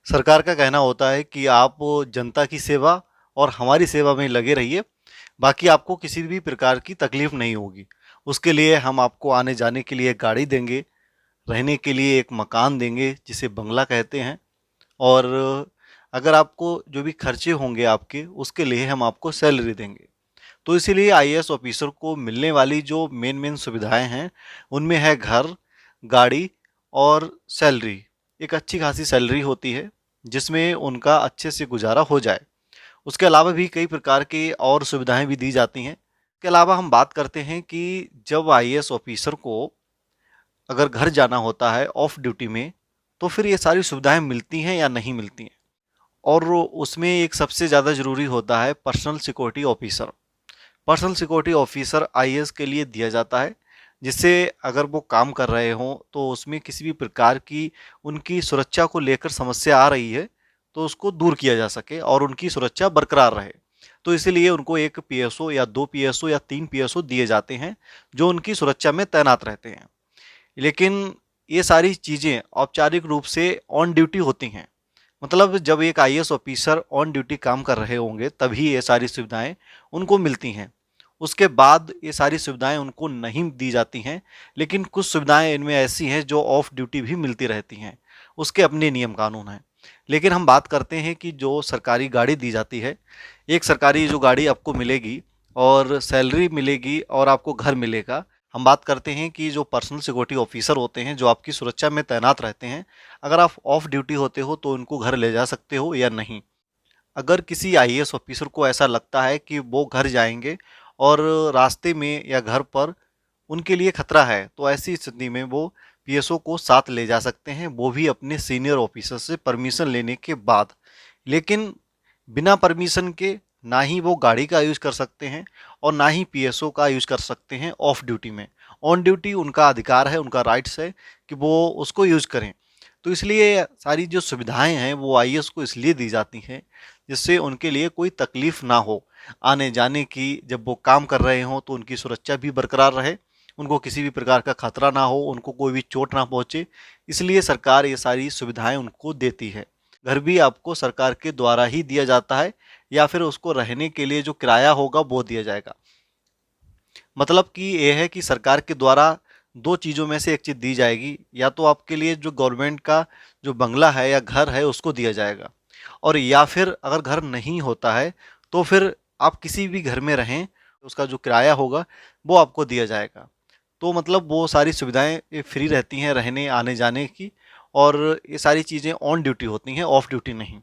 सरकार का कहना होता है कि आप जनता की सेवा और हमारी सेवा में लगे रहिए, बाकी आपको किसी भी प्रकार की तकलीफ नहीं होगी। उसके लिए हम आपको आने जाने के लिए एक गाड़ी देंगे, रहने के लिए एक मकान देंगे जिसे बंगला कहते हैं, और अगर आपको जो भी खर्चे होंगे आपके, उसके लिए हम आपको सैलरी देंगे। तो इसीलिए आईएएस ऑफिसर को मिलने वाली जो मेन मेन सुविधाएं हैं, उनमें है घर, गाड़ी और सैलरी। एक अच्छी खासी सैलरी होती है जिसमें उनका अच्छे से गुजारा हो जाए। उसके अलावा भी कई प्रकार की और सुविधाएं भी दी जाती हैं। इसके अलावा हम बात करते हैं कि जब आईएएस ऑफिसर को अगर घर जाना होता है ऑफ ड्यूटी में, तो फिर ये सारी सुविधाएं मिलती हैं या नहीं मिलती हैं। और उसमें एक सबसे ज़्यादा ज़रूरी होता है personal security officer. Personal security officer IAS के लिए दिया जाता है, जिससे अगर वो काम कर रहे हों तो उसमें किसी भी प्रकार की उनकी सुरक्षा को लेकर समस्या आ रही है, तो उसको दूर किया जा सके और उनकी सुरक्षा बरकरार रहे। तो इसीलिए उनको एक पीएसओ या 2 पीएसओ या 3 पीएसओ दिए जाते हैं, जो उनकी सुरक्षा में तैनात रहते हैं। लेकिन ये सारी चीज़ें औपचारिक रूप से ऑन ड्यूटी होती हैं। मतलब जब एक आईएएस ऑफिसर ऑन ड्यूटी काम कर रहे होंगे तभी ये सारी सुविधाएं उनको मिलती हैं। उसके बाद ये सारी सुविधाएं उनको नहीं दी जाती हैं। लेकिन कुछ सुविधाएं इनमें ऐसी हैं जो ऑफ ड्यूटी भी मिलती रहती हैं, उसके अपने नियम कानून हैं। लेकिन हम बात करते हैं कि जो सरकारी गाड़ी दी जाती है, एक सरकारी जो गाड़ी आपको मिलेगी और सैलरी मिलेगी और आपको घर मिलेगा। हम बात करते हैं कि जो पर्सनल सिक्योरिटी ऑफिसर होते हैं जो आपकी सुरक्षा में तैनात रहते हैं, अगर आप ऑफ ड्यूटी होते हो तो उनको घर ले जा सकते हो या नहीं। अगर किसी आईएएस ऑफिसर को ऐसा लगता है कि वो घर जाएंगे और रास्ते में या घर पर उनके लिए खतरा है, तो ऐसी स्थिति में वो पीएसओ को साथ ले जा सकते हैं, वो भी अपने सीनियर ऑफिसर से परमिशन लेने के बाद। लेकिन बिना परमिशन के ना ही वो गाड़ी का यूज़ कर सकते हैं और ना ही पीएसओ का यूज़ कर सकते हैं ऑफ ड्यूटी में। ऑन ड्यूटी उनका अधिकार है, उनका राइट्स है कि वो उसको यूज़ करें। तो इसलिए सारी जो सुविधाएं हैं वो आईएएस को इसलिए दी जाती हैं जिससे उनके लिए कोई तकलीफ ना हो आने जाने की। जब वो काम कर रहे हों तो उनकी सुरक्षा भी बरकरार रहे, उनको किसी भी प्रकार का खतरा ना हो, उनको कोई भी चोट ना पहुंचे। इसलिए सरकार ये सारी सुविधाएं उनको देती है। घर भी आपको सरकार के द्वारा ही दिया जाता है या फिर उसको रहने के लिए जो किराया होगा वो दिया जाएगा। मतलब कि ये है कि सरकार के द्वारा दो चीज़ों में से एक चीज़ दी जाएगी, या तो आपके लिए जो गवर्नमेंट का जो बंगला है या घर है उसको दिया जाएगा, और या फिर अगर घर नहीं होता है तो फिर आप किसी भी घर में रहें, उसका जो किराया होगा वो आपको दिया जाएगा। तो मतलब वो सारी सुविधाएं ये फ्री रहती हैं रहने आने जाने की, और ये सारी चीज़ें ऑन ड्यूटी होती हैं, ऑफ ड्यूटी नहीं।